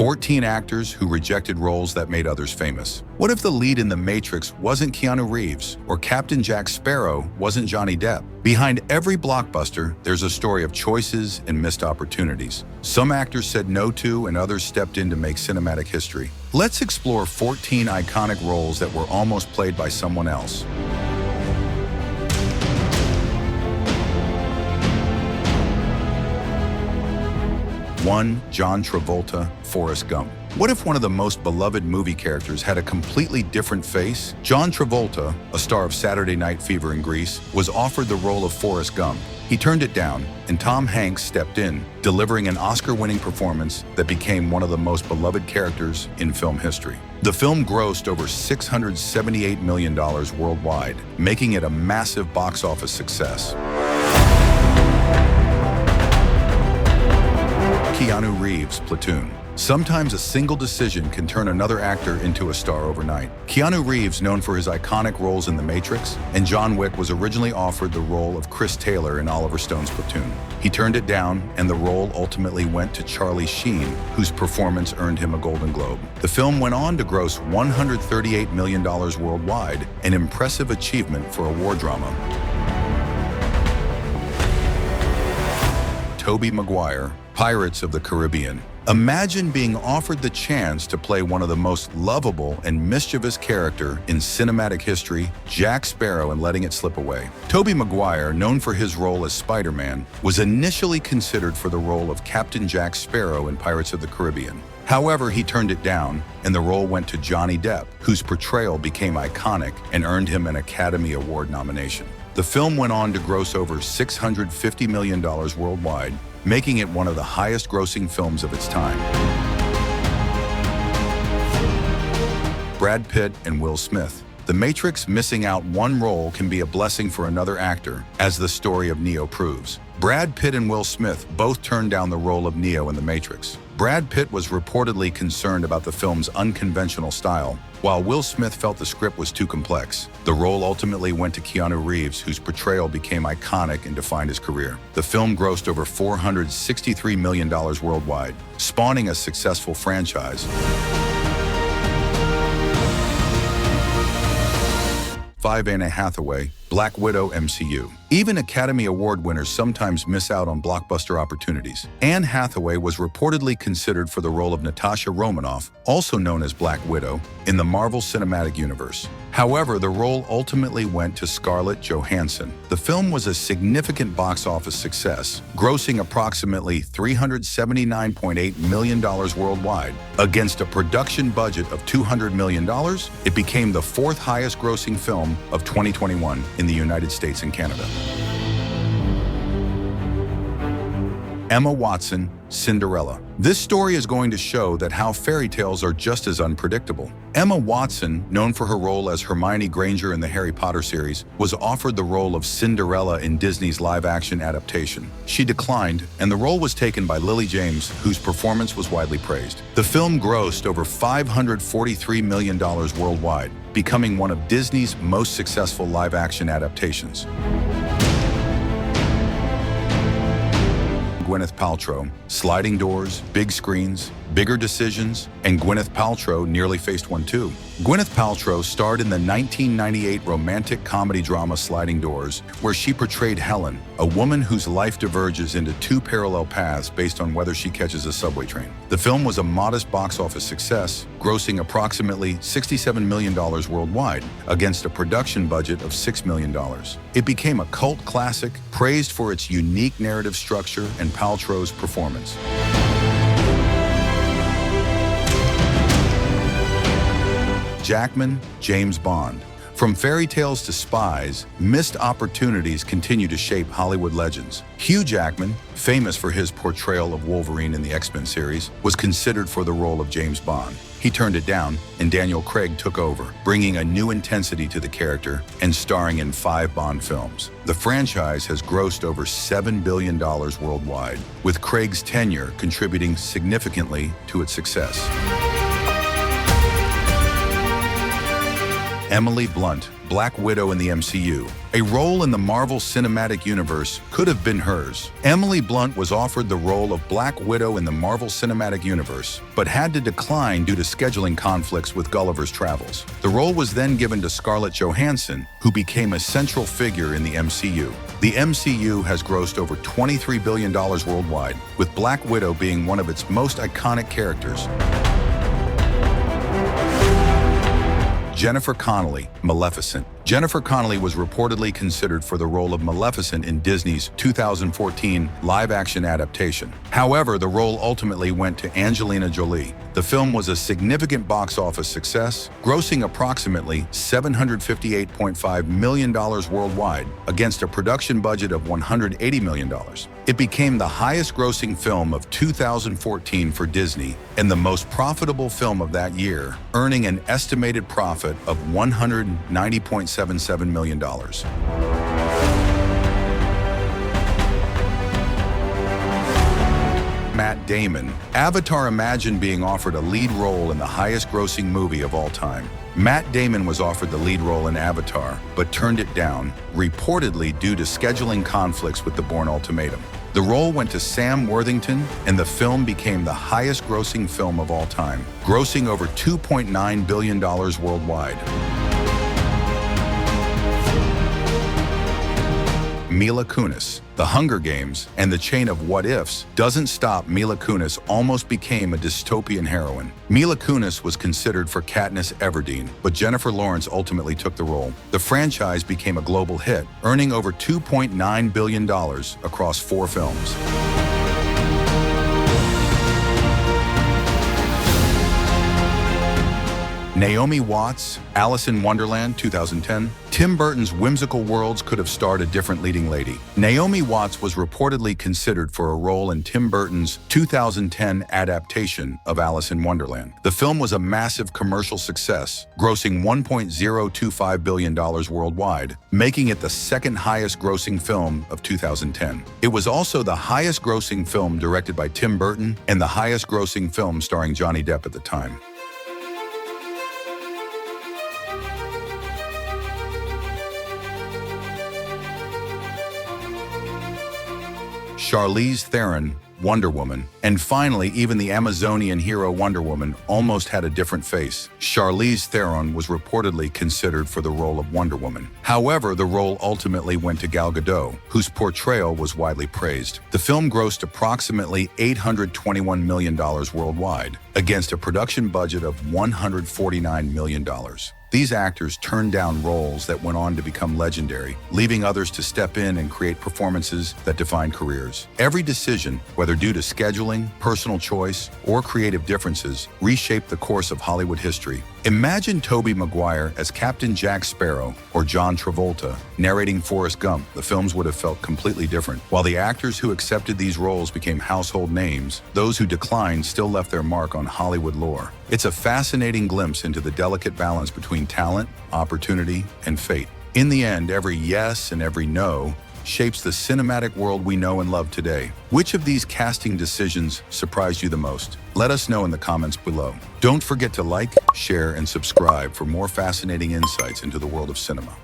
14 actors who rejected roles that made others famous. What if the lead in The Matrix wasn't Keanu Reeves, or Captain Jack Sparrow wasn't Johnny Depp? Behind every blockbuster, there's a story of choices and missed opportunities. Some actors said no to, and others stepped in to make cinematic history. Let's explore 14 iconic roles that were almost played by someone else. 1. John Travolta, Forrest Gump. What if one of the most beloved movie characters had a completely different face? John Travolta, a star of Saturday Night Fever in Greece, was offered the role of Forrest Gump. He turned it down, and Tom Hanks stepped in, delivering an Oscar-winning performance that became one of the most beloved characters in film history. The film grossed over $678 million worldwide, making it a massive box office success. Keanu Reeves, Platoon. Sometimes a single decision can turn another actor into a star overnight. Keanu Reeves, known for his iconic roles in The Matrix and John Wick, was originally offered the role of Chris Taylor in Oliver Stone's Platoon. He turned it down, and the role ultimately went to Charlie Sheen, whose performance earned him a Golden Globe. The film went on to gross $138 million worldwide, an impressive achievement for a war drama. Tobey Maguire, Pirates of the Caribbean. Imagine being offered the chance to play one of the most lovable and mischievous character in cinematic history, Jack Sparrow, and letting it slip away. Tobey Maguire, known for his role as Spider-Man, was initially considered for the role of Captain Jack Sparrow in Pirates of the Caribbean. However, he turned it down, and the role went to Johnny Depp, whose portrayal became iconic and earned him an Academy Award nomination. The film went on to gross over $650 million worldwide, making it one of the highest-grossing films of its time. Brad Pitt and Will Smith. The Matrix missing out one role can be a blessing for another actor, as the story of Neo proves. Brad Pitt and Will Smith both turned down the role of Neo in The Matrix. Brad Pitt was reportedly concerned about the film's unconventional style, while Will Smith felt the script was too complex. The role ultimately went to Keanu Reeves, whose portrayal became iconic and defined his career. The film grossed over $463 million worldwide, spawning a successful franchise. 5. Anne Hathaway, Black Widow MCU. Even Academy Award winners sometimes miss out on blockbuster opportunities. Anne Hathaway was reportedly considered for the role of Natasha Romanoff, also known as Black Widow, in the Marvel Cinematic Universe. However, the role ultimately went to Scarlett Johansson. The film was a significant box office success, grossing approximately $379.8 million worldwide. Against a production budget of $200 million, it became the fourth highest grossing film of 2021 in the United States and Canada. Emma Watson, Cinderella. This story is going to show that how fairy tales are just as unpredictable. Emma Watson, known for her role as Hermione Granger in the Harry Potter series, was offered the role of Cinderella in Disney's live-action adaptation. She declined, and the role was taken by Lily James, whose performance was widely praised. The film grossed over $543 million worldwide, becoming one of Disney's most successful live-action adaptations. Gwyneth Paltrow, sliding doors, big screens, bigger decisions, and Gwyneth Paltrow nearly faced one too. Gwyneth Paltrow starred in the 1998 romantic comedy drama Sliding Doors, where she portrayed Helen, a woman whose life diverges into two parallel paths based on whether she catches a subway train. The film was a modest box office success, grossing approximately $67 million worldwide against a production budget of $6 million. It became a cult classic, praised for its unique narrative structure and Paltrow's performance. Jackman, James Bond. From fairy tales to spies, missed opportunities continue to shape Hollywood legends. Hugh Jackman, famous for his portrayal of Wolverine in the X-Men series, was considered for the role of James Bond. He turned it down, and Daniel Craig took over, bringing a new intensity to the character and starring in 5 Bond films. The franchise has grossed over $7 billion worldwide, with Craig's tenure contributing significantly to its success. Emily Blunt, Black Widow in the MCU. A role in the Marvel Cinematic Universe could have been hers. Emily Blunt was offered the role of Black Widow in the Marvel Cinematic Universe, but had to decline due to scheduling conflicts with Gulliver's Travels. The role was then given to Scarlett Johansson, who became a central figure in the MCU. The MCU has grossed over $23 billion worldwide, with Black Widow being one of its most iconic characters. Jennifer Connelly, Maleficent. Jennifer Connelly was reportedly considered for the role of Maleficent in Disney's 2014 live-action adaptation. However, the role ultimately went to Angelina Jolie. The film was a significant box office success, grossing approximately $758.5 million worldwide against a production budget of $180 million. It became the highest-grossing film of 2014 for Disney and the most profitable film of that year, earning an estimated profit of $190.77 million. Matt Damon. Avatar imagined being offered a lead role in the highest-grossing movie of all time. Matt Damon was offered the lead role in Avatar, but turned it down, reportedly due to scheduling conflicts with the Bourne Ultimatum. The role went to Sam Worthington, and the film became the highest-grossing film of all time, grossing over $2.9 billion worldwide. Mila Kunis. The Hunger Games and the chain of what-ifs doesn't stop. Mila Kunis almost became a dystopian heroine. Mila Kunis was considered for Katniss Everdeen, but Jennifer Lawrence ultimately took the role. The franchise became a global hit, earning over $2.9 billion across 4 films. Naomi Watts, Alice in Wonderland, 2010. Tim Burton's whimsical worlds could have starred a different leading lady. Naomi Watts was reportedly considered for a role in Tim Burton's 2010 adaptation of Alice in Wonderland. The film was a massive commercial success, grossing $1.025 billion worldwide, making it the second highest-grossing film of 2010. It was also the highest-grossing film directed by Tim Burton and the highest-grossing film starring Johnny Depp at the time. Charlize Theron, Wonder Woman. And finally, even the Amazonian hero Wonder Woman almost had a different face. Charlize Theron was reportedly considered for the role of Wonder Woman. However, the role ultimately went to Gal Gadot, whose portrayal was widely praised. The film grossed approximately $821 million worldwide, against a production budget of $149 million. These actors turned down roles that went on to become legendary, leaving others to step in and create performances that defined careers. Every decision, whether due to scheduling, personal choice, or creative differences, reshaped the course of Hollywood history. Imagine Tobey Maguire as Captain Jack Sparrow or John Travolta narrating Forrest Gump. The films would have felt completely different. While the actors who accepted these roles became household names, those who declined still left their mark on Hollywood lore. It's a fascinating glimpse into the delicate balance between talent, opportunity, and fate. In the end, every yes and every no shapes the cinematic world we know and love today. Which of these casting decisions surprised you the most? Let us know in the comments below. Don't forget to like, share, and subscribe for more fascinating insights into the world of cinema.